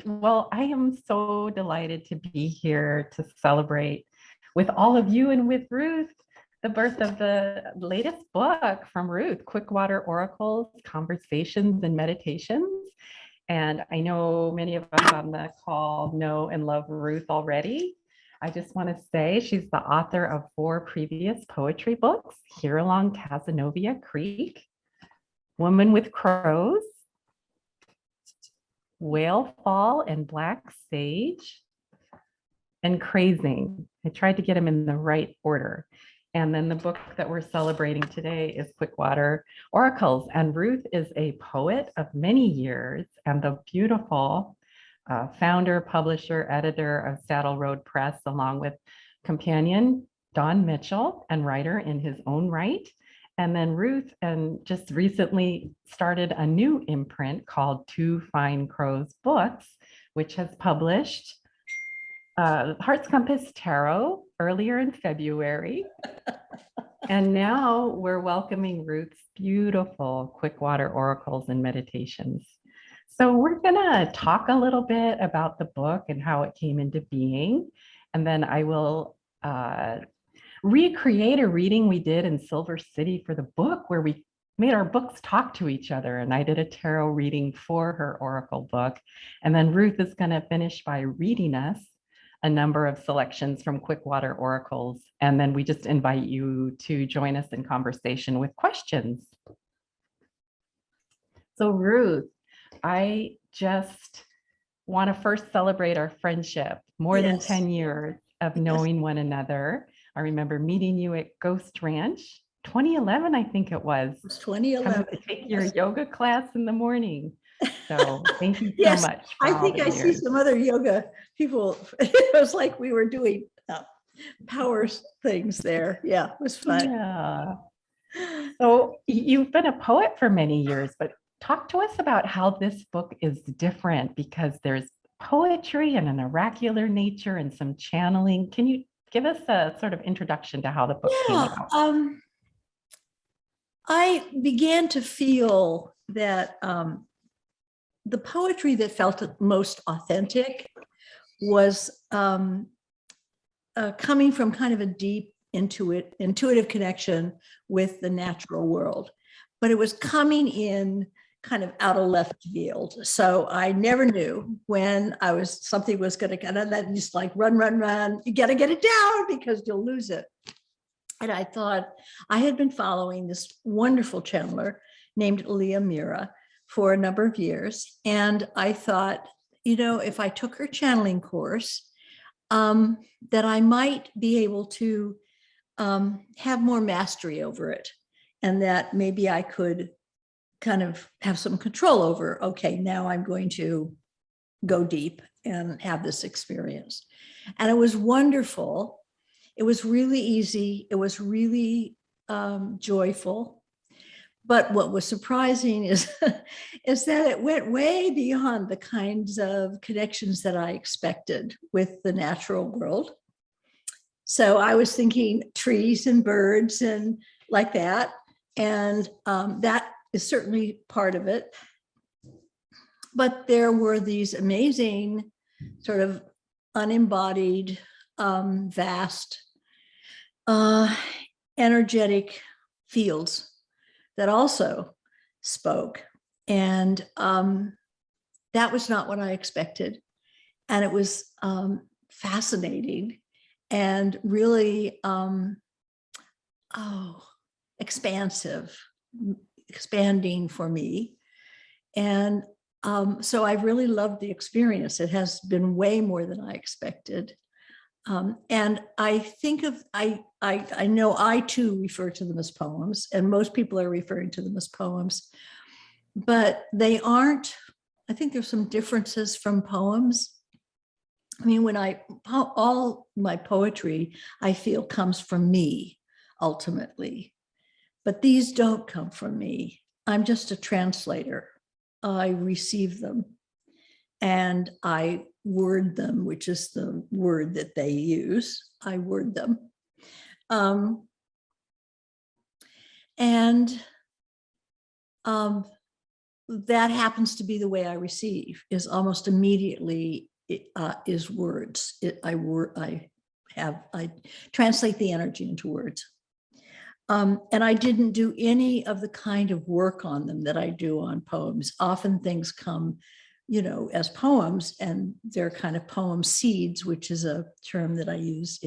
right. Well, I am so delighted to be here to celebrate with all of you and with Ruth the birth of the latest book from Ruth, Quickwater Oracles, Conversations and Meditations. And I know many of us on the call know and love Ruth already. I just want to say she's the author of 4 previous poetry books, Here Along Cazenovia Creek, Woman with Crows, Whale Fall and Black Sage, and Crazing. I tried to get them in the right order. And then the book that we're celebrating today is Quickwater Oracles. And Ruth is a poet of many years and the beautiful founder, publisher, editor of Saddle Road Press, along with companion Don Mitchell and writer in his own right. And then Ruth just recently started a new imprint called Two Fine Crows Books, which has published Heart's Compass Tarot earlier in February. And now we're welcoming Ruth's beautiful Quickwater Oracles and Meditations. So we're gonna talk a little bit about the book and how it came into being. And then I will recreate a reading we did in Silver City for the book where we made our books talk to each other. And I did a tarot reading for her Oracle book. And then Ruth is gonna finish by reading us a number of selections from Quickwater Oracles. And then we just invite you to join us in conversation with questions. So Ruth, I just want to first celebrate our friendship, more than 10 years of knowing one another. I remember meeting you at Ghost Ranch, 2011, I think it was. It was 2011. Coming to take your yoga class in the morning. So thank you so much. I think I see some other yoga people. It was like we were doing power things there. Yeah, it was fun. Yeah. So you've been a poet for many years, but talk to us about how this book is different, because there's poetry and an oracular nature and some channeling. Can you give us a sort of introduction to how the book came about? I began to feel that the poetry that felt most authentic was coming from kind of a deep intuitive connection with the natural world, but it was coming in kind of out of left field. So I never knew when something was going to kind of that just like run. You got to get it down because you'll lose it. And I thought I had been following this wonderful channeler named Leah Mira for a number of years. And I thought, if I took her channeling course, that I might be able to have more mastery over it, and that maybe I could kind of have some control over, okay, now I'm going to go deep and have this experience. And it was wonderful. It was really easy. It was really joyful. But what was surprising is that it went way beyond the kinds of connections that I expected with the natural world. So I was thinking trees and birds and like that. And that is certainly part of it. But there were these amazing sort of unembodied, vast, energetic fields that also spoke. And that was not what I expected. And it was fascinating and really expanding for me. And so I really loved the experience. It has been way more than I expected. And I think I know I too refer to them as poems, and most people are referring to them as poems, but they aren't. I think there's some differences from poems. I mean, all my poetry, I feel, comes from me ultimately, but these don't come from me. I'm just a translator. I receive them and I word them, which is the word that they use. I word them. that happens to be the way I receive, is almost immediately is words. I translate the energy into words. And I didn't do any of the kind of work on them that I do on poems. Often things come, as poems, and they're kind of poem seeds, which is a term that I use.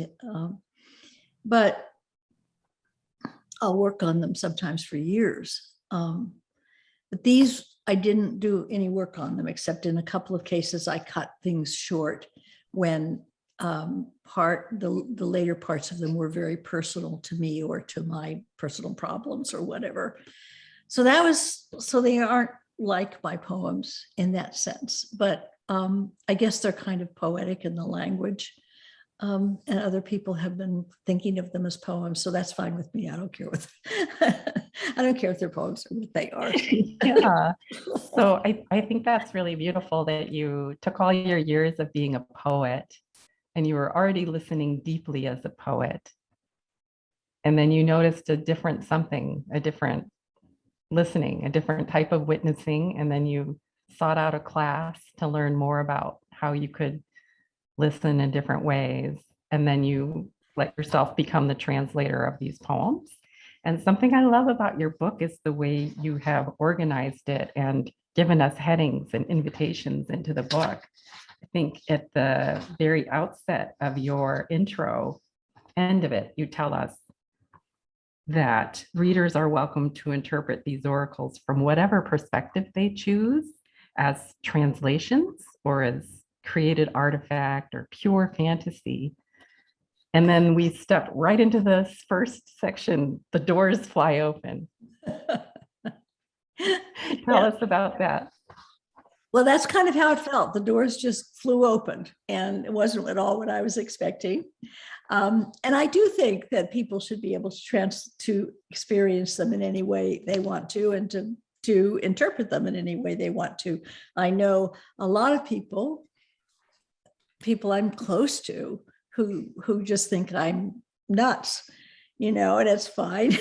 But I'll work on them sometimes for years. But these, I didn't do any work on them, except in a couple of cases, I cut things short when the later parts of them were very personal to me or to my personal problems or whatever. So they aren't like my poems in that sense, but I guess they're kind of poetic in the language. And other people have been thinking of them as poems, so that's fine with me. I don't care I don't care if they're poems or what they are. Yeah. So I think that's really beautiful that you took all your years of being a poet and you were already listening deeply as a poet. And then you noticed a different something, a different listening, a different type of witnessing. And then you sought out a class to learn more about how you could listen in different ways. And then you let yourself become the translator of these poems. And something I love about your book is the way you have organized it and given us headings and invitations into the book. I think at the very outset of your intro, end of it, you tell us that readers are welcome to interpret these oracles from whatever perspective they choose, as translations or as created artifact or pure fantasy. And then we step right into this first section, the doors fly open. Tell us about that. Well, that's kind of how it felt. The doors just flew open, and it wasn't at all what I was expecting. And I do think that people should be able to experience them in any way they want to, and to interpret them in any way they want to. I know a lot of people I'm close to who just think I'm nuts, and it's fine.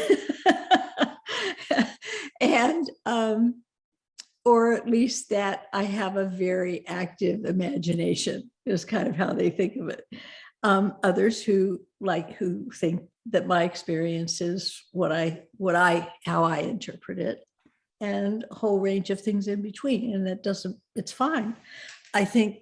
And or at least that I have a very active imagination is kind of how they think of it. Others who think that my experience is how I interpret it, and a whole range of things in between. And it's fine. I think,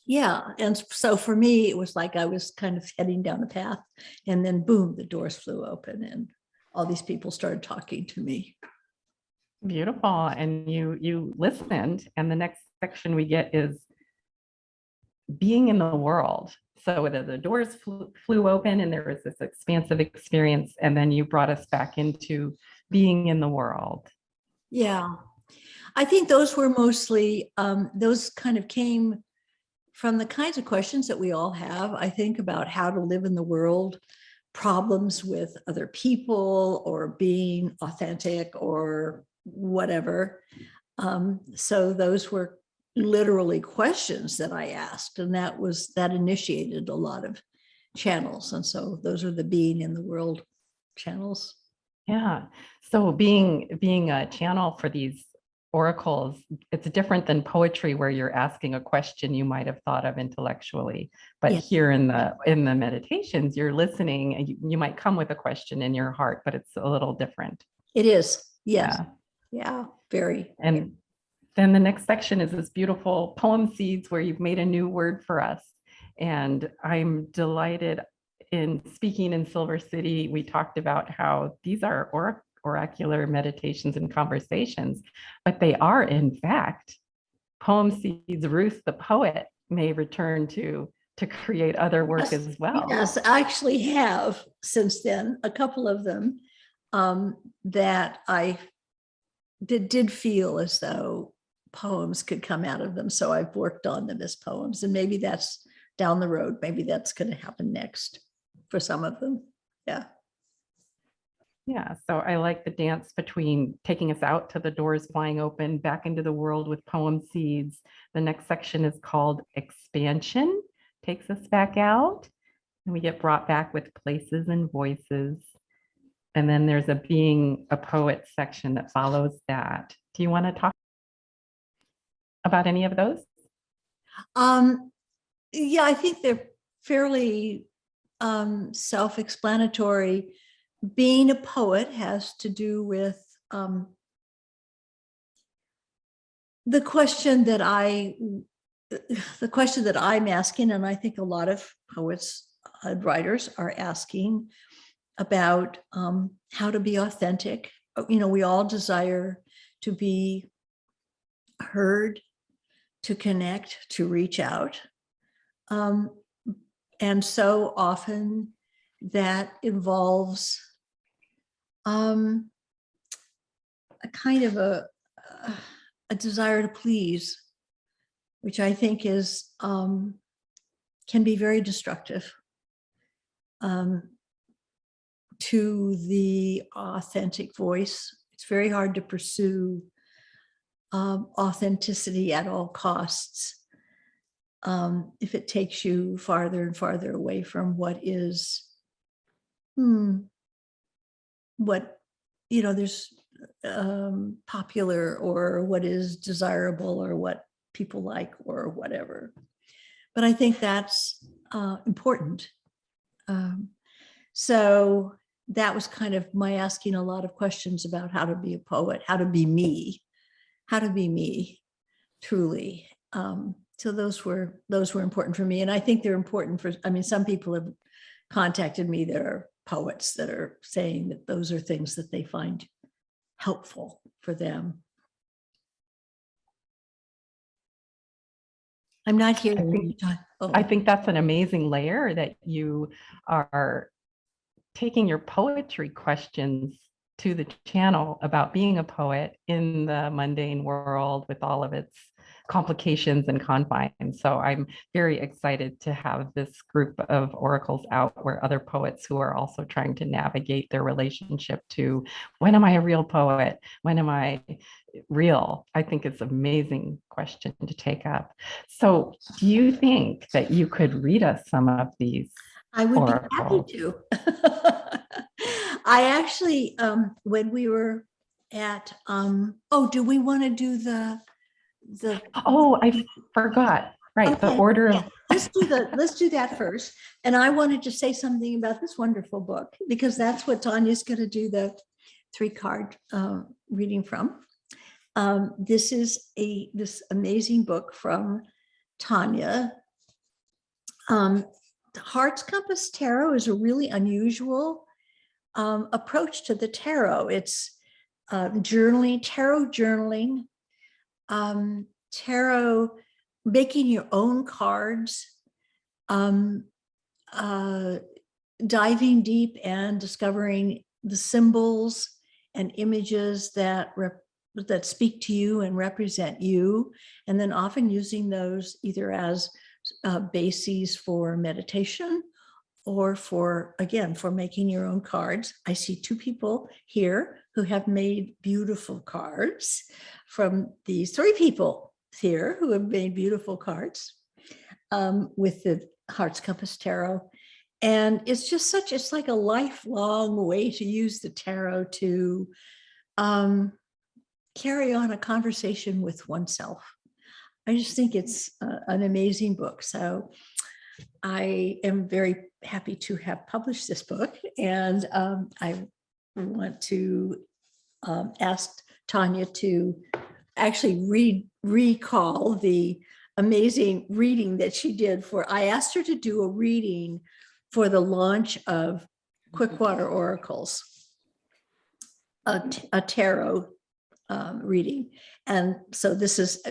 yeah. And so for me, it was like I was kind of heading down a path, and then boom, the doors flew open and all these people started talking to me. Beautiful. And you listened, and the next section we get is being in the world. So the doors flew open and there was this expansive experience, and then you brought us back into being in the world. Yeah, I think those were mostly, those kind of came from the kinds of questions that we all have, I think, about how to live in the world, problems with other people or being authentic or whatever. So those were literally questions that I asked, and that initiated a lot of channels. And so those are the being in the world channels. Yeah. So being a channel for these oracles, it's different than poetry where you're asking a question you might have thought of intellectually. But Yes. Here in the meditations, you're listening, and you might come with a question in your heart, but it's a little different. It is. Yes. Yeah. Very. And then the next section is this beautiful poem seeds where you've made a new word for us. And I'm delighted. In speaking in Silver City, we talked about how these are oracular meditations and conversations, but they are, in fact, poem seeds Ruth the poet may return to create other work as well. Yes, I actually have since then a couple of them that I did feel as though poems could come out of them. So I've worked on them as poems, and maybe that's down the road. Maybe that's going to happen next for some of them. Yeah. Yeah. So I like the dance between taking us out to the doors flying open, back into the world with poem seeds. The next section is called Expansion, takes us back out, and we get brought back with places and voices. And then there's a being a poet section that follows that. Do you want to talk about any of those? Yeah, I think they're fairly self-explanatory. Being a poet has to do with the question that I'm asking, and I think a lot of poets and writers are asking about how to be authentic. You know, we all desire to be heard, to connect, to reach out. And so often that involves a kind of a desire to please, which I think is can be very destructive to the authentic voice. It's very hard to pursue authenticity at all costs if it takes you farther and farther away from what is what, you know, there's popular, or what is desirable, or what people like, or whatever. But I think that's important. So that was kind of my asking a lot of questions about how to be a poet, how to be me truly. So those were important for me. And I think they're important for, I mean, some people have contacted me that are poets that are saying that those are things that they find helpful for them. I'm not here. I think that's an amazing layer, that you are taking your poetry questions to the channel about being a poet in the mundane world with all of its complications and confines. So I'm very excited to have this group of oracles out, where other poets who are also trying to navigate their relationship to, when am I a real poet? When am I real? I think it's an amazing question to take up. So do you think that you could read us some of these? I would be happy to. I actually, when we were at, do we want to do the? Oh, I forgot. Right, okay. The order of. Let's do that first. And I wanted to say something about this wonderful book, because that's what Tania's going to do the 3-card reading from. This is this amazing book from Tania. Heart's Compass Tarot is a really unusual approach to the tarot. It's journaling, tarot, making your own cards, diving deep and discovering the symbols and images that speak to you and represent you, and then often using those either as bases for meditation, or for making your own cards. I see 2 people here who have made beautiful cards, from these 3 people here who have made beautiful cards with the Heart's Compass Tarot. And it's just it's like a lifelong way to use the tarot to carry on a conversation with oneself. I just think it's an amazing book. So I am very happy to have published this book, and I want to ask Tania to actually recall the amazing reading that she did I asked her to do a reading for the launch of Quickwater Oracles, a tarot reading. And so this is,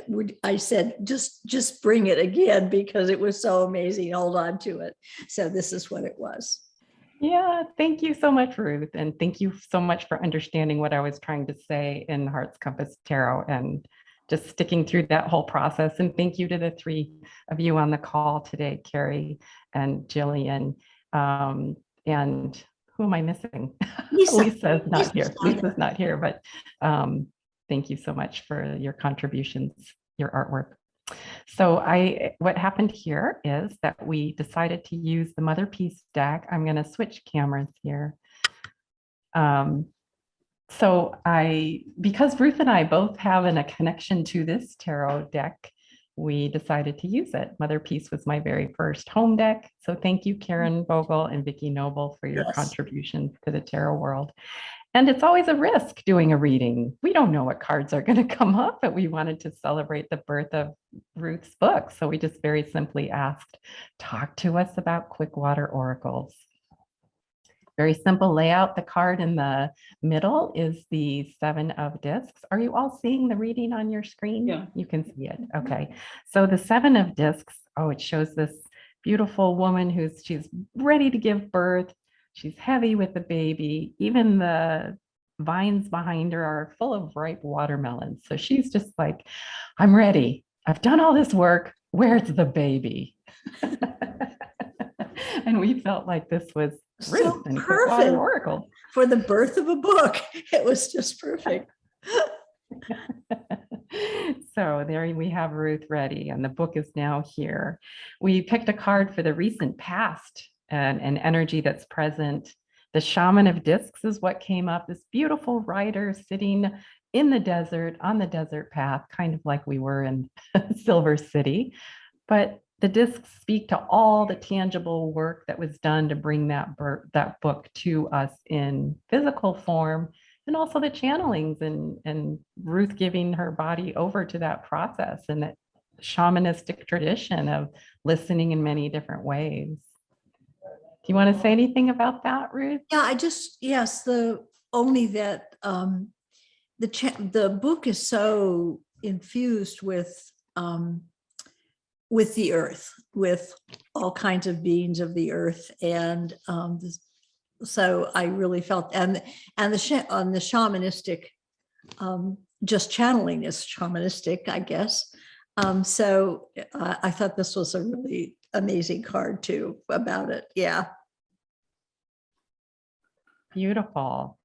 I said, just bring it again, because it was so amazing. Hold on to it. So this is what it was. Yeah, thank you so much, Ruth. And thank you so much for understanding what I was trying to say in Heart's Compass Tarot, and just sticking through that whole process. And thank you to the 3 of you on the call today, Carrie and Jillian. And who am I missing? Lisa's not here. Lisa's not here, but thank you so much for your contributions, your artwork. So what happened here is that we decided to use the Mother Peace deck. I'm going to switch cameras here. Because Ruth and I both have a connection to this tarot deck, we decided to use it. Mother Peace was my very first home deck. So thank you, Karen Vogel and Vicki Noble, for your contributions to the tarot world. And it's always a risk doing a reading. We don't know what cards are going to come up, but we wanted to celebrate the birth of Ruth's book. So we just very simply asked, talk to us about Quickwater Oracles. Very simple layout. The card in the middle is the Seven of Discs. Are you all seeing the reading on your screen? Yeah. You can see it. Okay. So the Seven of Discs, it shows this beautiful woman she's ready to give birth. She's heavy with the baby. Even the vines behind her are full of ripe watermelons. So she's just like, I'm ready. I've done all this work. Where's the baby? And we felt like this was Ruth and Quickwater Oracles for the birth of a book. It was just perfect. So there we have Ruth ready, and the book is now here. We picked a card for the recent past and an energy that's present. The Shaman of Discs is what came up. This beautiful rider sitting in the desert, on the desert path, kind of like we were in Silver City. But the discs speak to all the tangible work that was done to bring that book to us in physical form, and also the channelings and Ruth giving her body over to that process and that shamanistic tradition of listening in many different ways. Do you want to say anything about that, Ruth? Yeah, only that the book is so infused with the earth, with all kinds of beings of the earth, and so I really felt, and the shamanistic, just channeling is shamanistic, I guess. So I thought this was a really amazing card too about it. Yeah. Beautiful.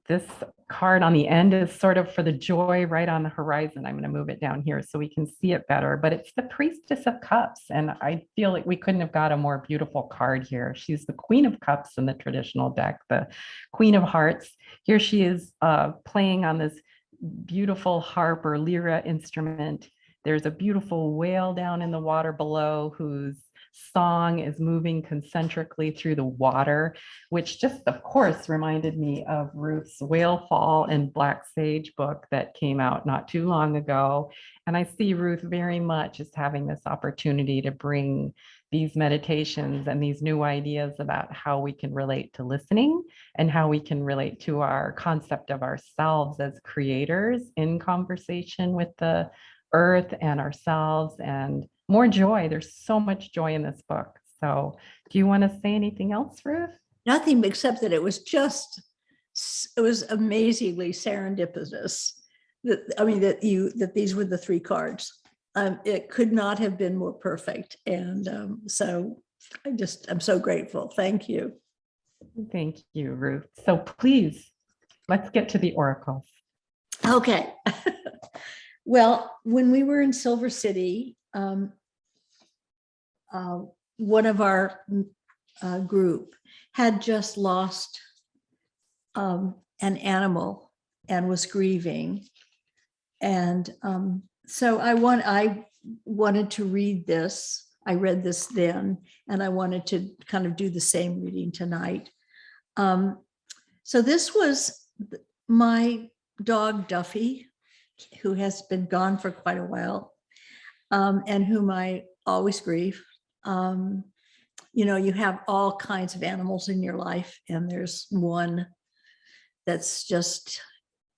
This card on the end is sort of for the joy right on the horizon. I'm going to move it down here so we can see it better, but it's the Priestess of Cups. And I feel like we couldn't have got a more beautiful card here. She's the Queen of Cups in the traditional deck, the Queen of Hearts. Here she is playing on this beautiful harp or lyra instrument. There's a beautiful whale down in the water below whose song is moving concentrically through the water, which just, of course, reminded me of Ruth's Whale Fall and Black Sage book that came out not too long ago. And I see Ruth very much as having this opportunity to bring these meditations and these new ideas about how we can relate to listening and how we can relate to our concept of ourselves as creators in conversation with the earth and ourselves, and more joy. There's so much joy in this book. So do you want to say anything else, Ruth? Nothing except that it was amazingly serendipitous that these were the three cards. It could not have been more perfect. And so I'm so grateful. Thank you. Thank you, Ruth. So please, let's get to the oracles. Okay. Well, when we were in Silver City, one of our group had just lost an animal and was grieving. And so I wanted to read this. I read this then, and I wanted to kind of do the same reading tonight. So this was my dog, Duffy, who has been gone for quite a while, and whom I always grieve. You have all kinds of animals in your life, and there's one that's just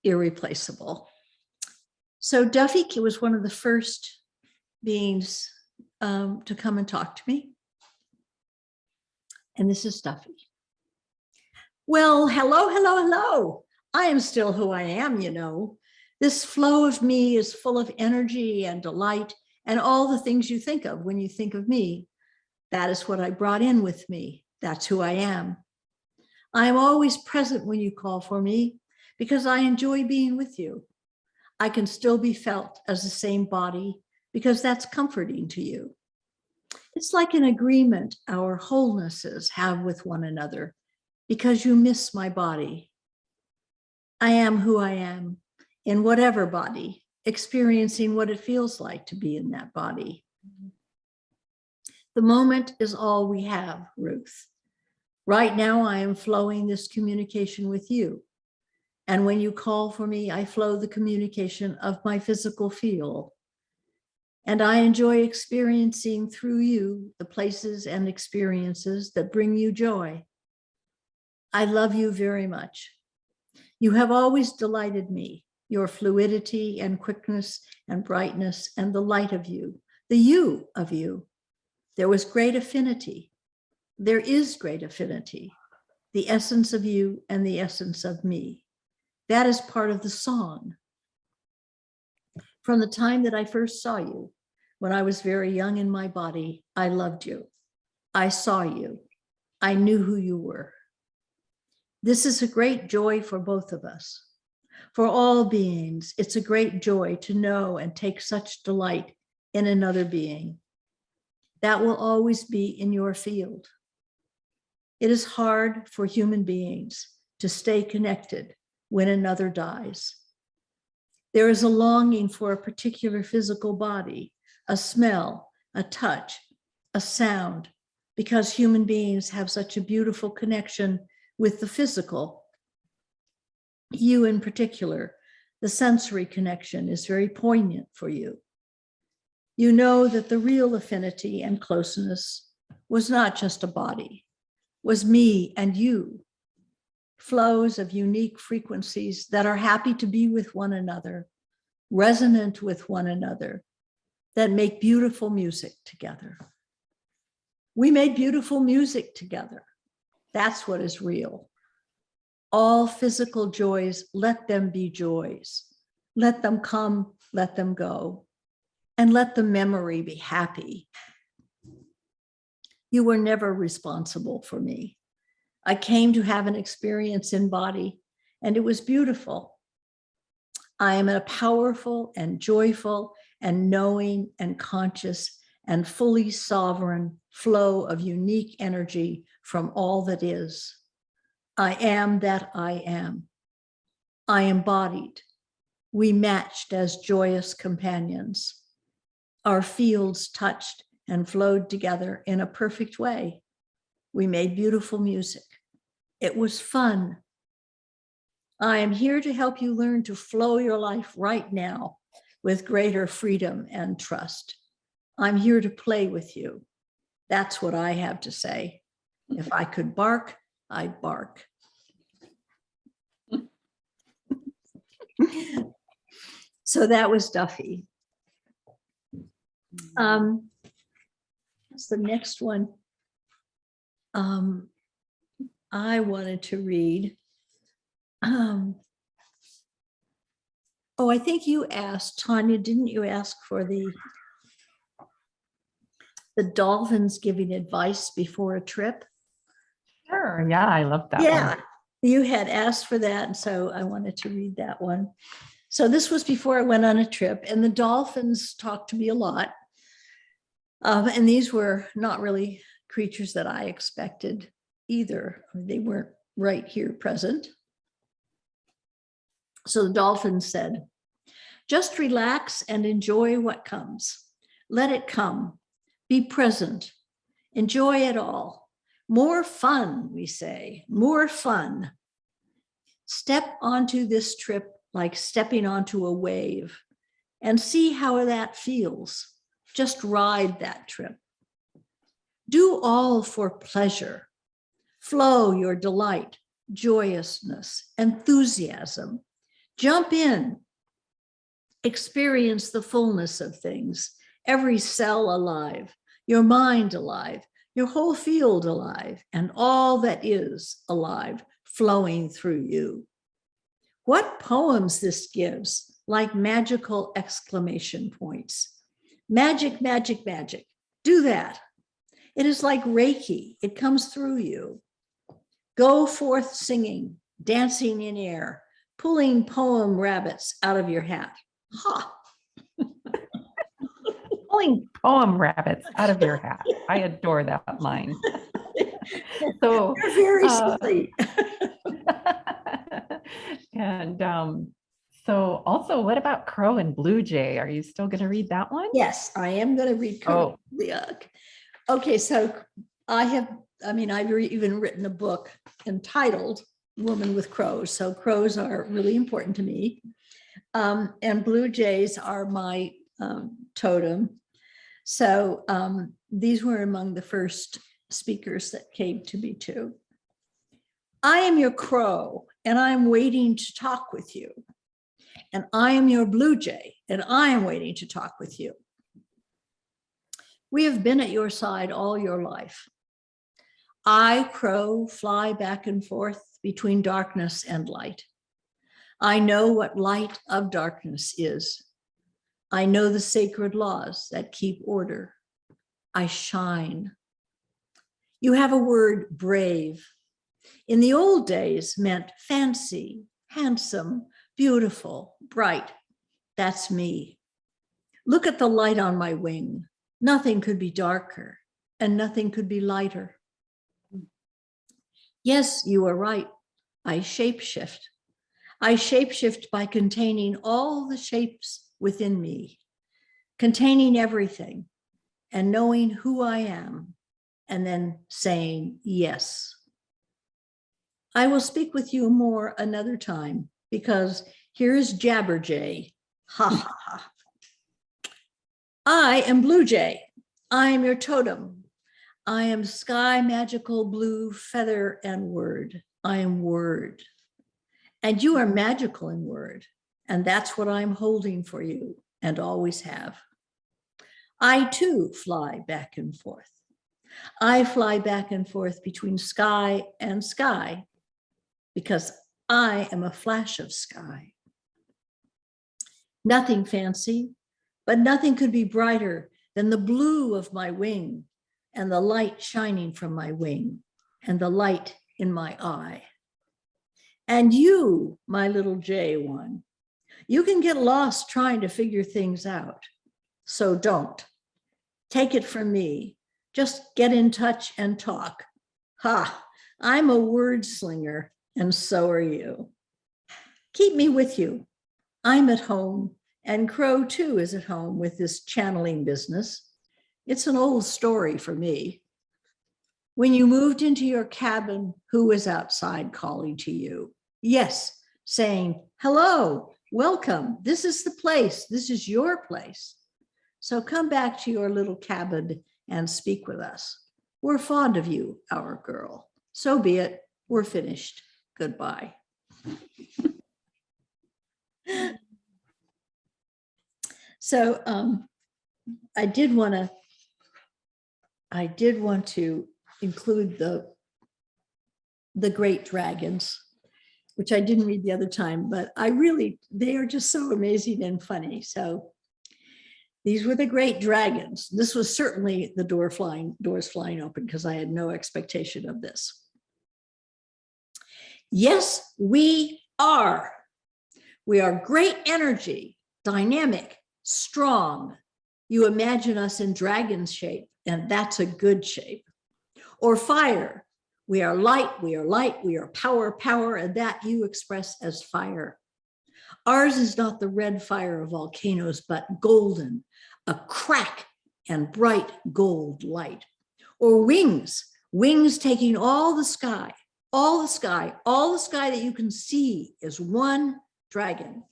irreplaceable. So Duffy was one of the first beings to come and talk to me. And this is Duffy. Well, hello, hello, hello. I am still who I am, This flow of me is full of energy and delight and all the things you think of when you think of me. That is what I brought in with me. That's who I am. I am always present when you call for me because I enjoy being with you. I can still be felt as the same body because that's comforting to you. It's like an agreement our wholenesses have with one another because you miss my body I am who I am in whatever body, experiencing what it feels like to be in that body. The moment is all we have, Ruth. Right now, I am flowing this communication with you. And when you call for me, I flow the communication of my physical field. And I enjoy experiencing through you the places and experiences that bring you joy. I love you very much. You have always delighted me, your fluidity and quickness and brightness and the light of you, the you of you. There was great affinity. There is great affinity, the essence of you and the essence of me. That is part of the song. From the time that I first saw you, when I was very young in my body, I loved you. I saw you. I knew who you were. This is a great joy for both of us. For all beings, it's a great joy to know and take such delight in another being. That will always be in your field. It is hard for human beings to stay connected when another dies. There is a longing for a particular physical body, a smell, a touch, a sound, because human beings have such a beautiful connection with the physical. You in particular, the sensory connection is very poignant for you. You know that the real affinity and closeness was not just a body, was me and you, flows of unique frequencies that are happy to be with one another, resonant with one another, that make beautiful music together. We made beautiful music together. That's what is real. All physical joys, let them be joys. Let them come, let them go, and let the memory be happy. You were never responsible for me. I came to have an experience in body, and it was beautiful. I am a powerful and joyful and knowing and conscious and fully sovereign flow of unique energy from all that is. I am that I am. I embodied. We matched as joyous companions. Our fields touched and flowed together in a perfect way. We made beautiful music. It was fun. I am here to help you learn to flow your life right now with greater freedom and trust. I'm here to play with you. That's what I have to say. If I could bark, I'd bark. So that was Duffy. That's the next one. I wanted to read. Oh, I think you asked, Tania, didn't you ask for the dolphins giving advice before a trip? Sure. Yeah, I love that Yeah, one. you had asked for that, and so I wanted to read that one. So this was before I went on a trip, and the dolphins talked to me a lot. And these were not really creatures that I expected either. They weren't right here present. So the dolphin said, just relax and enjoy what comes. Let it come. Be present. Enjoy it all. More fun, we say, more fun. Step onto this trip like stepping onto a wave and see how that feels. Just ride that trip. Do all for pleasure. Flow your delight, joyousness, enthusiasm. Jump in. Experience the fullness of things, every cell alive, your mind alive, your whole field alive, and all that is alive flowing through you. What poems this gives, like magical exclamation points. Magic, magic, magic. Do that. It is like Reiki. It comes through you. Go forth singing, dancing in air, pulling poem rabbits out of your hat. Ha! Pulling poem rabbits out of your hat. I adore that line. So you're very silly. And so also, what about Crow and Blue Jay? Are you still going to read that one? Yes, I am going to read. Oh, Okay, so I've even written a book entitled Woman with Crows. So crows are really important to me. And blue jays are my totem. So these were among the first speakers that came to me too. I am your crow, and I am waiting to talk with you. And I am your blue jay, and I am waiting to talk with you. We have been at your side all your life. I, crow, fly back and forth between darkness and light. I know what light of darkness is. I know the sacred laws that keep order. I shine. You have a word, brave. In the old days meant fancy, handsome, beautiful, bright. That's me. Look at the light on my wing. Nothing could be darker and nothing could be lighter. Yes, you are right. I shapeshift. I shapeshift by containing all the shapes within me, containing everything and knowing who I am, and then saying yes. I will speak with you more another time because here is Jabberjay. Ha ha ha. I am Blue Jay. I am your totem. I am sky magical blue feather and word. I am word. And you are magical in word. And that's what I'm holding for you and always have. I too fly back and forth. I fly back and forth between sky and sky because I am a flash of sky. Nothing fancy, but nothing could be brighter than the blue of my wing and the light shining from my wing and the light in my eye. And you, my little J one, you can get lost trying to figure things out. So don't. Take it from me. Just get in touch and talk. Ha, I'm a word slinger, and so are you. Keep me with you. I'm at home, and Crow too is at home with this channeling business. It's an old story for me. When you moved into your cabin, who was outside calling to you? Yes, saying, hello, welcome. This is the place. This is your place. So come back to your little cabin and speak with us. We're fond of you, our girl. So be it. We're finished. Goodbye. So I did want to include the great dragons, which I didn't read the other time, but they are just so amazing and funny. So these were the great dragons. This was certainly the doors flying open because I had no expectation of this. Yes, we are. We are great energy, dynamic, strong. You imagine us in dragon shape, and that's a good shape. Or fire. We are light, we are light, we are power, power, and that you express as fire. Ours is not the red fire of volcanoes, but golden, a crack and bright gold light. Or wings, wings taking all the sky, all the sky, all the sky that you can see is one dragon.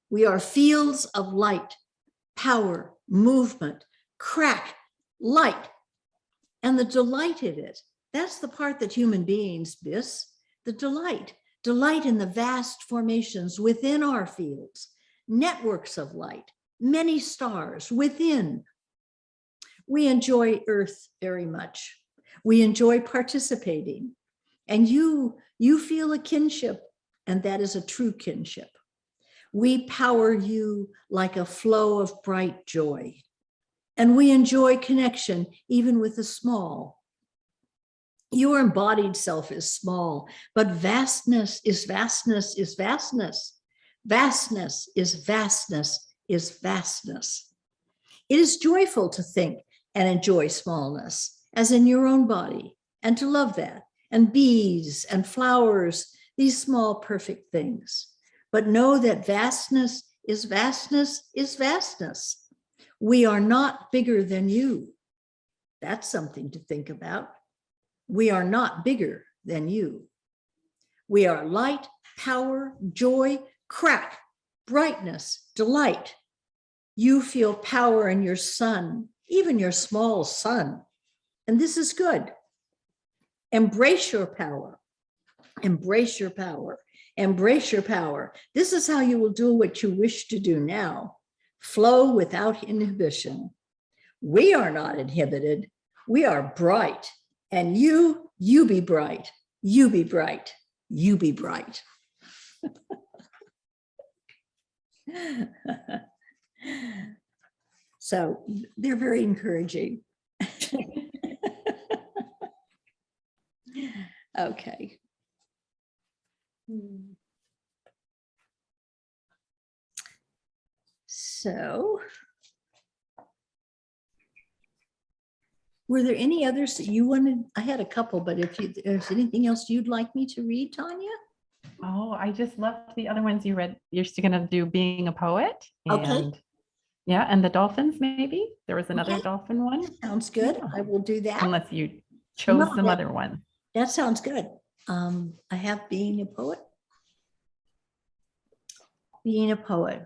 We are fields of light, power, movement, crack, light, and the delight in it. That's the part that human beings miss, the delight in the vast formations within our fields, networks of light, many stars within. We enjoy Earth very much. We enjoy participating, and you feel a kinship, and that is a true kinship. We power you like a flow of bright joy, and we enjoy connection even with the small. Your embodied self is small, but vastness is vastness is vastness. Vastness is vastness is vastness. It is joyful to think and enjoy smallness, as in your own body, and to love that, and bees and flowers these small perfect things. But know that vastness is vastness is vastness. We are not bigger than you. That's something to think about. We are not bigger than you. We are light, power, joy, crack, brightness, delight. You feel power in your sun, even your small sun. And this is good. Embrace your power. Embrace your power. Embrace your power. This is how you will do what you wish to do now. Flow without inhibition. We are not inhibited. We are bright. And you be bright. You be bright. You be bright. So they're very encouraging. Okay. So, were there any others that you wanted? I had a couple, but if there's anything else you'd like me to read, Tania? Oh, I just loved the other ones you read. You're still going to do Being a Poet. Okay. And yeah, and the Dolphins, maybe. There was another Okay. dolphin one. Sounds good. Yeah. I will do that. Unless you chose No, some other one. That sounds good. I have Being a Poet. Being a poet.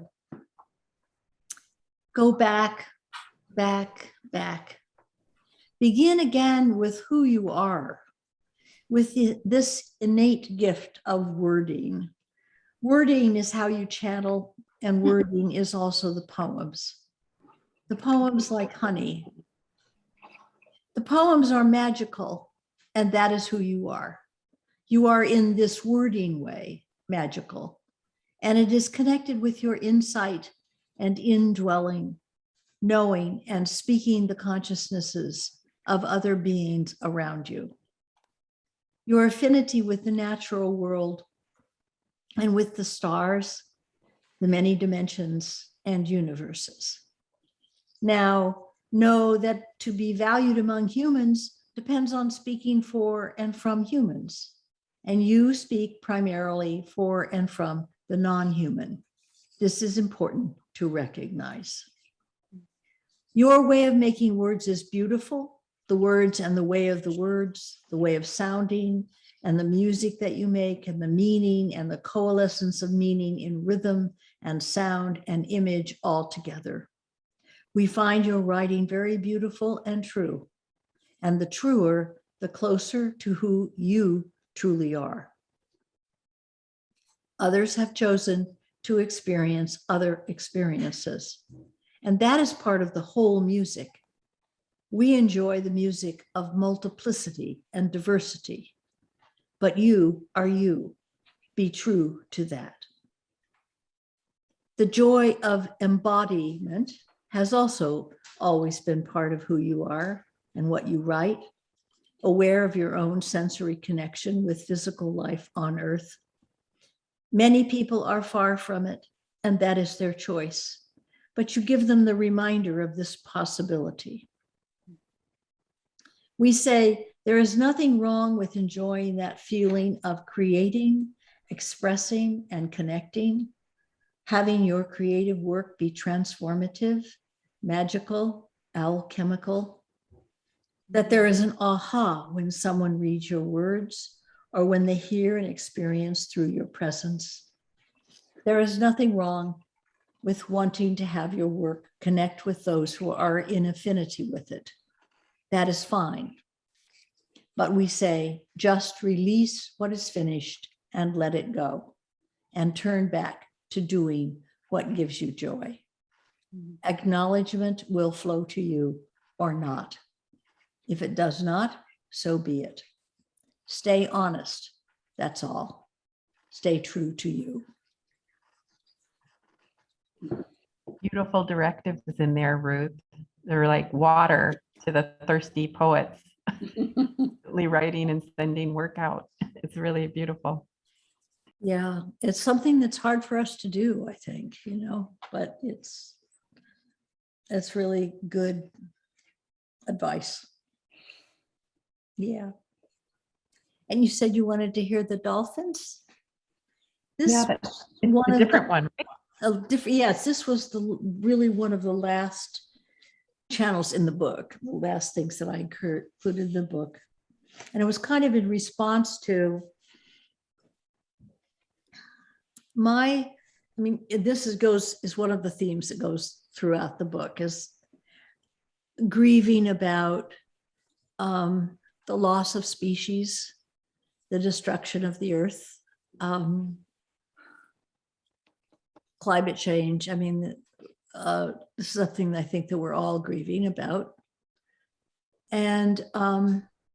Go back, back, back. Begin again with who you are, with this innate gift of wording. Wording is how you channel, and wording is also the poems. The poems like honey. The poems are magical, and that is who you are. You are in this wording way, magical, and it is connected with your insight and indwelling, knowing and speaking the consciousnesses of other beings around you. Your affinity with the natural world and with the stars, the many dimensions and universes. Now, know that to be valued among humans depends on speaking for and from humans, and you speak primarily for and from the non-human. This is important to recognize. Your way of making words is beautiful. The words and the way of the words, the way of sounding, and the music that you make, and the meaning and the coalescence of meaning in rhythm and sound and image all together. We find your writing very beautiful and true. And the truer, the closer to who you truly are. Others have chosen to experience other experiences. And that is part of the whole music. We enjoy the music of multiplicity and diversity, but you are you. Be true to that. The joy of embodiment has also always been part of who you are and what you write, aware of your own sensory connection with physical life on earth. Many people are far from it, and that is their choice, but you give them the reminder of this possibility. We say there is nothing wrong with enjoying that feeling of creating, expressing, and connecting, having your creative work be transformative, magical, alchemical, that there is an aha when someone reads your words or when they hear and experience through your presence. There is nothing wrong with wanting to have your work connect with those who are in affinity with it. That is fine. But we say, just release what is finished and let it go, and turn back to doing what gives you joy. Acknowledgement will flow to you or not. If it does not, so be it. Stay honest, that's all. Stay true to you. Beautiful directives in there, Ruth. They're like water to the thirsty poets. Writing and sending work out. It's really beautiful. Yeah, it's something that's hard for us to do, I think, but it's really good advice. Yeah. And you said you wanted to hear the Dolphins? This Yeah, that, was it's one a of different one, right? a different, yes, this was really one of the last channels in the book, the last things that I included in the book. And it was kind of in response to this is one of the themes that goes throughout the book, is grieving about the loss of species, the destruction of the earth, climate change. I mean, this is something that I think that we're all grieving about. And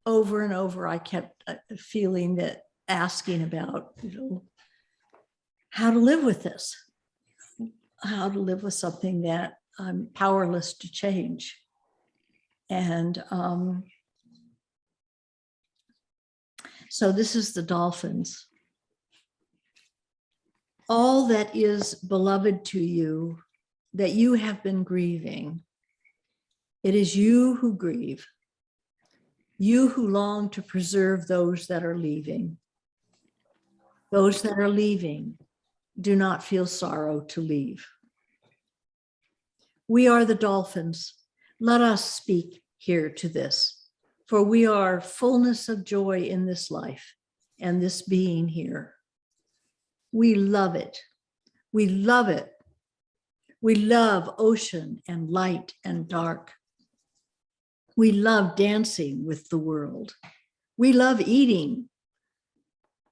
over and over, I kept feeling that, asking about, how to live with this, how to live with something that I'm powerless to change. And so this is the dolphins. All that is beloved to you, that you have been grieving, it is you who grieve, you who long to preserve those that are leaving. Those that are leaving do not feel sorrow to leave. We are the dolphins. Let us speak here to this, for we are fullness of joy in this life and this being here. We love it. We love it. We love ocean and light and dark. We love dancing with the world. We love eating,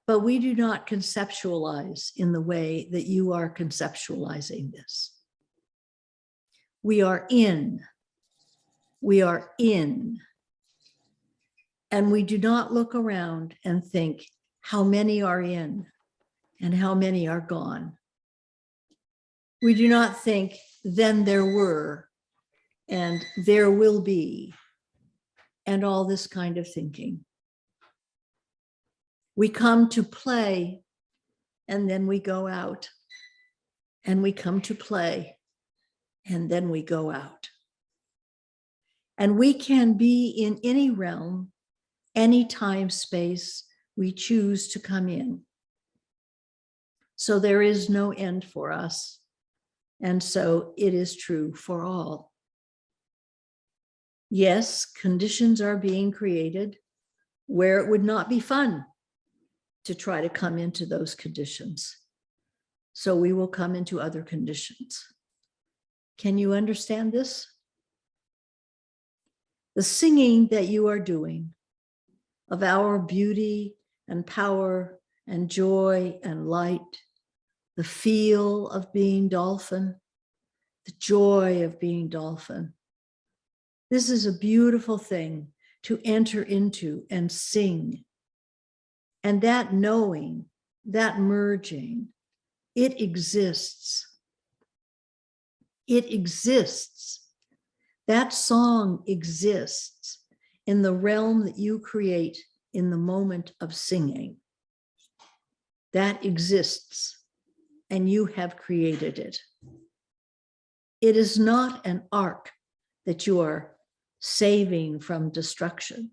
but we do not conceptualize in the way that you are conceptualizing this. We are in. We are in. And we do not look around and think how many are in and how many are gone. We do not think then there were and there will be and all this kind of thinking. We come to play and then we go out, and we come to play and then we go out. And we can be in any realm, any time, space we choose to come in. So there is no end for us. And so it is true for all. Yes, conditions are being created where it would not be fun to try to come into those conditions. So we will come into other conditions. Can you understand this? The singing that you are doing of our beauty and power and joy and light, the feel of being dolphin, the joy of being dolphin. This is a beautiful thing to enter into and sing. And that knowing, that merging, it exists. It exists. That song exists in the realm that you create in the moment of singing. That exists, and you have created it. It is not an ark that you are saving from destruction.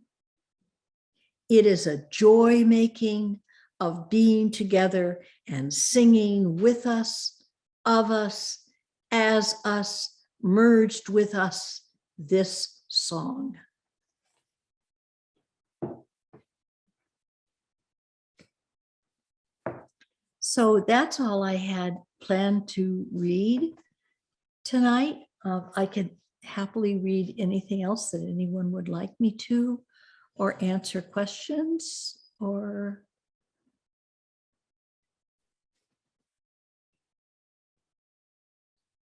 It is a joy making of being together and singing with us, of us, as us, merged with us, this song. So that's all I had planned to read tonight. I could happily read anything else that anyone would like me to, or answer questions, or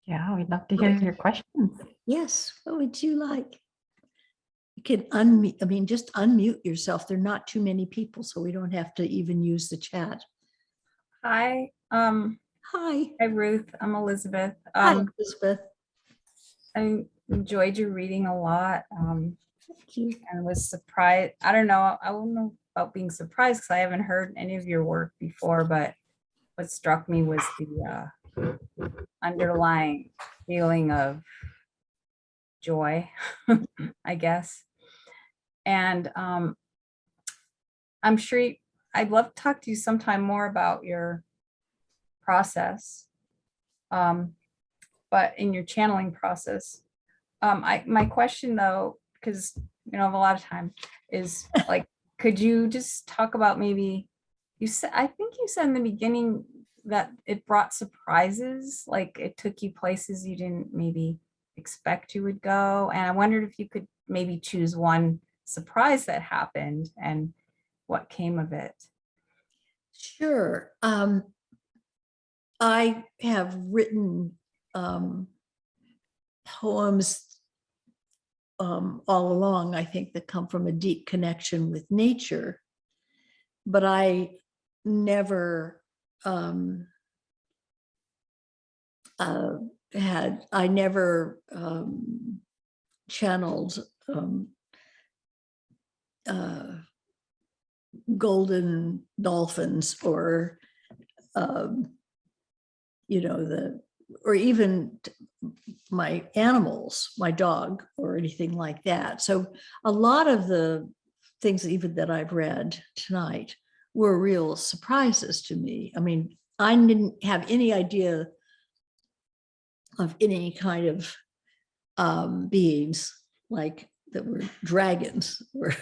Yeah, we'd love to hear your questions. yes, what would you like? You can unmute, just unmute yourself. There are not too many people, so we don't have to even use the chat. Hi, Hi. hi Ruth. I'm Elizabeth. Hi, Elizabeth. I enjoyed your reading a lot. Thank you. And was surprised. I don't know about being surprised because I haven't heard any of your work before, but what struck me was the underlying feeling of joy, I guess. And I'm sure I'd love to talk to you sometime more about your process. But in your channeling process, my question though, because you don't have a lot of time, is like, could you just talk about maybe, you said, I think you said in the beginning that it brought surprises, like it took you places you didn't maybe expect you would go. And I wondered if you could maybe choose one surprise that happened and what came of it. Sure. I have written poems all along, I think, that come from a deep connection with nature, but I never channeled golden dolphins or or even my animals, my dog or anything like that. So a lot of the things even that I've read tonight were real surprises to me. I mean, I didn't have any idea of any kind of beings like that were dragons or,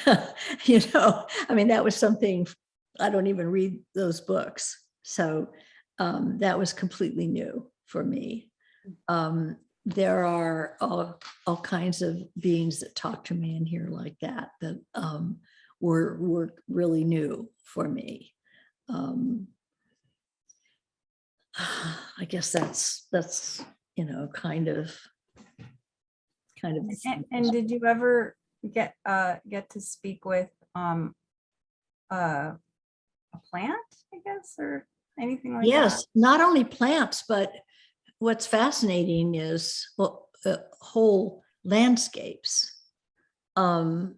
I mean, that was something, I don't even read those books. So that was completely new for me. There are all kinds of beings that talk to me in here like that were really new for me. I guess that's kind of. And did you ever get to speak with a plant, I guess, or anything like that? Yes, not only plants, but what's fascinating is whole landscapes. One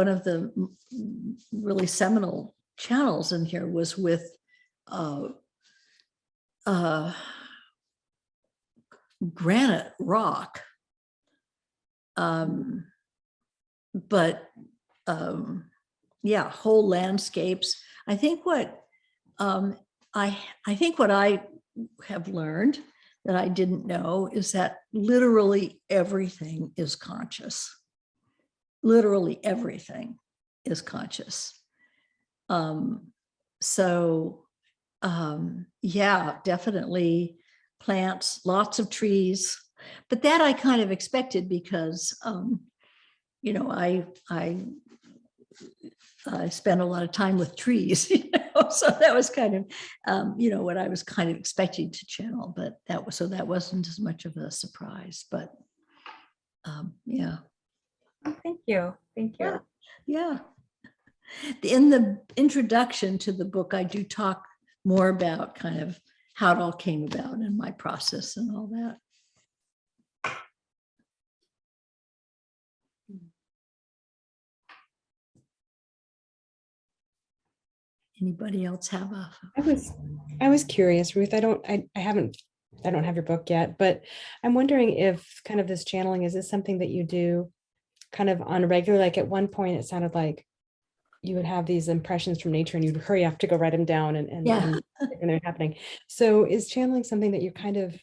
of the really seminal channels in here was with granite rock, yeah, whole landscapes. I think what I have learned that I didn't know is that literally everything is conscious. Literally everything is conscious. Yeah, definitely plants, lots of trees, but that I kind of expected because, I spent a lot of time with trees, so that was kind of, what I was kind of expecting to channel, but that wasn't as much of a surprise, but yeah. Oh, thank you. Thank you. Yeah. In the introduction to the book, I do talk more about kind of how it all came about and my process and all that. Anybody else have a? I was curious, Ruth. I don't have your book yet, but I'm wondering if kind of this channeling, is this something that you do kind of on a regular, like at one point it sounded like you would have these impressions from nature and you'd hurry up to go write them down and they're happening. So is channeling something that you're kind of,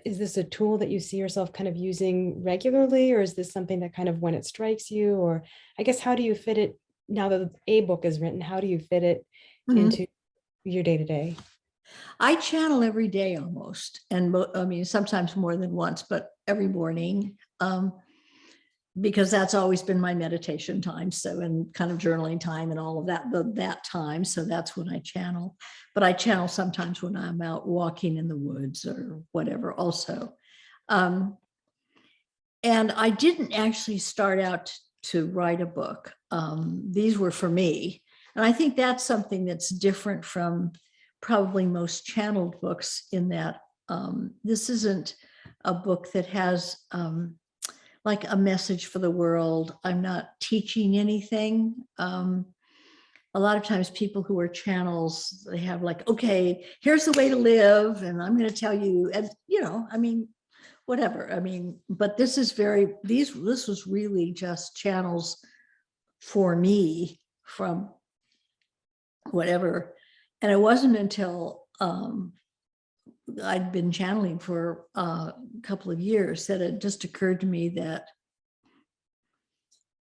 is this a tool that you see yourself kind of using regularly, or is this something that kind of when it strikes you, or I guess how do you fit it now that a book is written, how do you fit it into your day-to-day? I channel every day almost. And I mean, sometimes more than once, but every morning, because that's always been my meditation time. So, and kind of journaling time and all of that time. So that's when I channel, but I channel sometimes when I'm out walking in the woods or whatever also. And I didn't actually start out to write a book. These were for me. And I think that's something that's different from probably most channeled books in that this isn't a book that has like a message for the world. I'm not teaching anything. A lot of times people who are channels, they have like, okay, here's the way to live. And I'm going to tell you, and I mean, whatever. I mean, but this is this was really just channels for me from whatever And it wasn't until I'd been channeling for a couple of years that it just occurred to me that,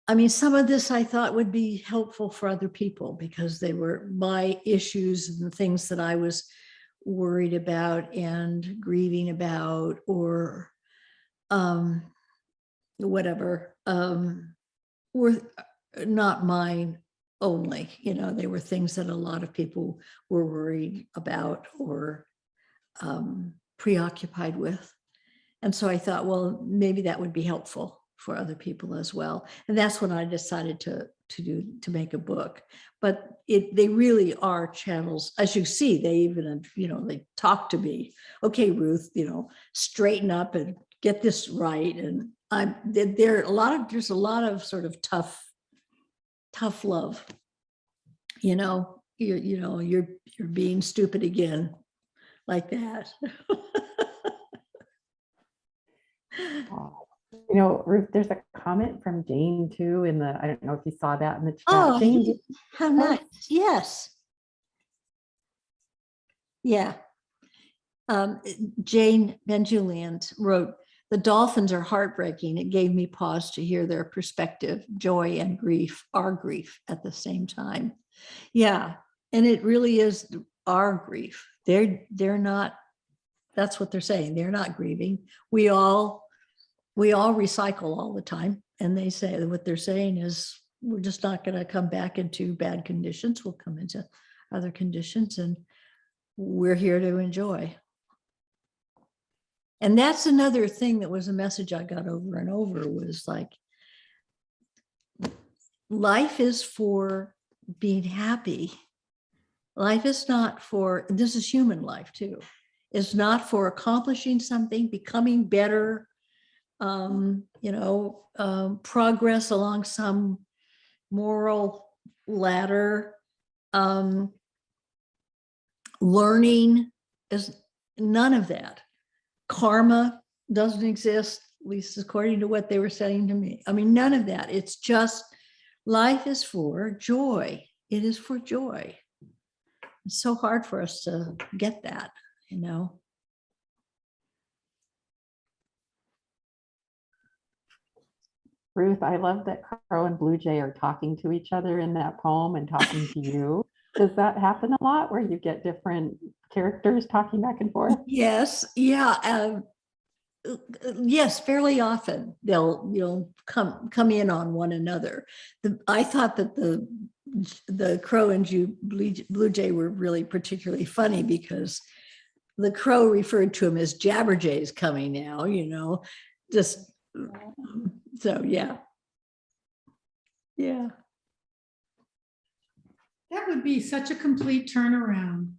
I mean, some of this I thought would be helpful for other people because they were my issues and things that I was worried about and grieving about, or whatever, were not mine only. You know, they were things that a lot of people were worried about or preoccupied with. And so I thought, well, maybe that would be helpful for other people as well. And that's when I decided to make a book. But they really are channels. As you see, they even, you know, they talk to me. Okay, Ruth, you know, straighten up and get this right. And there's a lot of sort of tough love. You know, you're being stupid again, like that. You know, Ruth, there's a comment from Jane too in the, I don't know if you saw that in the chat. Oh, Jane, how nice. Yes. Yeah. Jane Benjulian wrote, "The Dolphins are heartbreaking. It gave me pause to hear their perspective. Joy and grief are grief at the same time." Yeah. And it really is our grief. They're not, that's what they're saying. They're not grieving. We all recycle all the time. And they say that what they're saying is we're just not going to come back into bad conditions. We'll come into other conditions and we're here to enjoy. And that's another thing that was a message I got over and over, was like, life is for being happy. Life is not for, this is human life too. It's not for accomplishing something, becoming better, progress along some moral ladder. Learning is none of that. Karma doesn't exist, at least according to what they were saying to me. I mean, none of that. It's just life is for joy. It is for joy. It's so hard for us to get that, you know. Ruth, I love that Crow and Blue Jay are talking to each other in that poem and talking to you. Does that happen a lot where you get different characters talking back and forth? Yes, yeah. Yes, fairly often they'll come in on one another. I thought that the Crow and Blue Jay were really particularly funny because the Crow referred to him as Jabberjays coming now, you know, just so yeah. That would be such a complete turnaround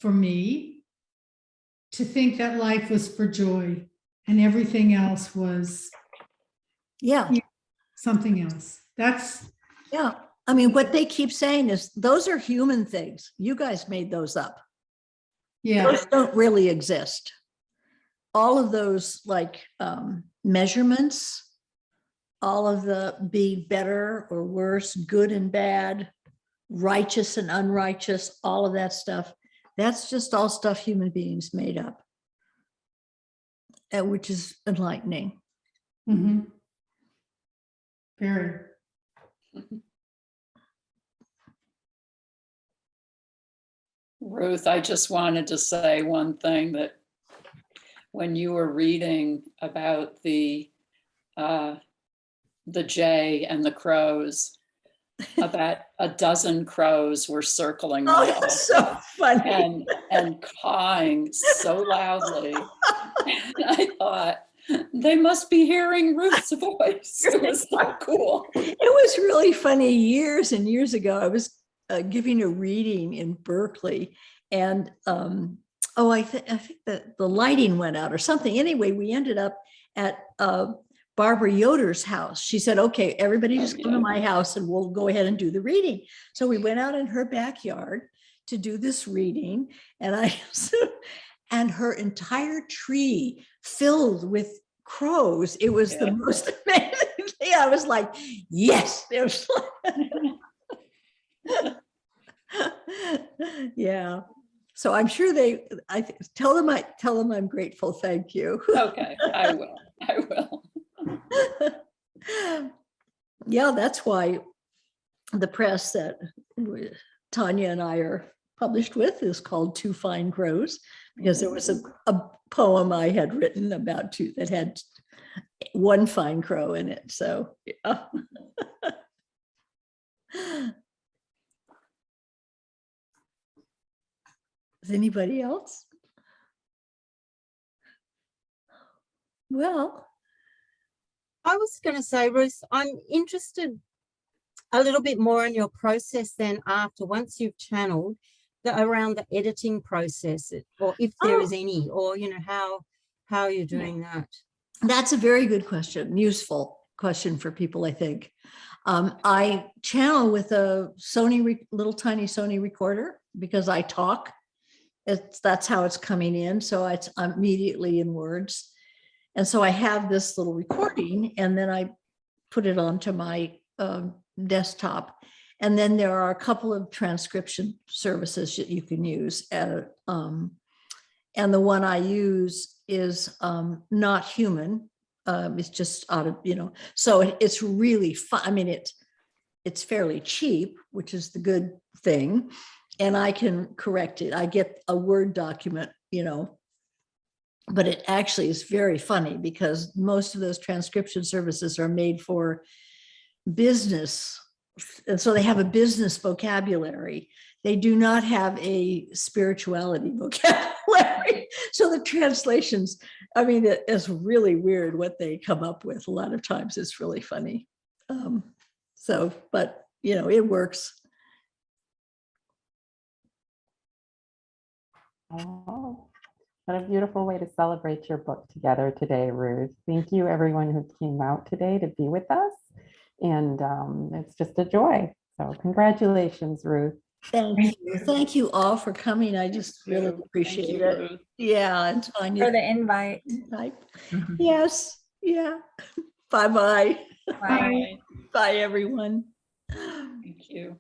for me to think that life was for joy and everything else was something else. Yeah. I mean, what they keep saying is those are human things. You guys made those up. Yeah. Those don't really exist. All of those like measurements, all of the be better or worse, good and bad, righteous and unrighteous, all of that stuff, that's just all stuff human beings made up, which is enlightening. Mm-hmm. Very. Ruth, I just wanted to say one thing, that when you were reading about the jay and the crows, about a dozen crows were circling my Oh, office so funny. and cawing so loudly. And I thought, they must be hearing Ruth's voice. It was so cool. It was really funny. Years and years ago, I was giving a reading in Berkeley, and I think that the lighting went out or something. Anyway, we ended up at Barbara Yoder's house. She said, "Okay, everybody just come to my house and we'll go ahead and do the reading." So we went out in her backyard to do this reading, and and her entire tree filled with crows. It was the most amazing thing. I was like, yes. It was Yeah. So I'm sure tell them I'm grateful. Thank you. Okay, I will. I will. Yeah, that's why the press that Tania and I are published with is called Two Fine Crows, because there was a poem I had written about two that had one fine crow in it. So yeah. Is anybody else? Well, I was going to say, Ruth, I'm interested a little bit more in your process then after, once you've channeled, around the editing process, or if there is any, or, you know, how you're doing that. that's a very good question, useful question for people, I think. I channel with a little tiny Sony recorder because I talk. That's how it's coming in. So it's immediately in words. And so I have this little recording, and then I put it onto my desktop. And then there are a couple of transcription services that you can use. And the one I use is not human. It's just out of, so it's really fun. I mean, it's fairly cheap, which is the good thing. And I can correct it. I get a Word document, but it actually is very funny because most of those transcription services are made for business. And so they have a business vocabulary. They do not have a spirituality vocabulary. So the translations, I mean, it's really weird what they come up with. A lot of times it's really funny. But it works. Oh, what a beautiful way to celebrate your book together today, Ruth. Thank you, everyone who came out today to be with us. And it's just a joy. So congratulations, Ruth. Thank you. Thank you all for coming. I just really appreciate it. Ruth. Yeah. And Tania. For the invite. Yes. Yeah. Bye-bye. Bye. Bye, everyone. Thank you.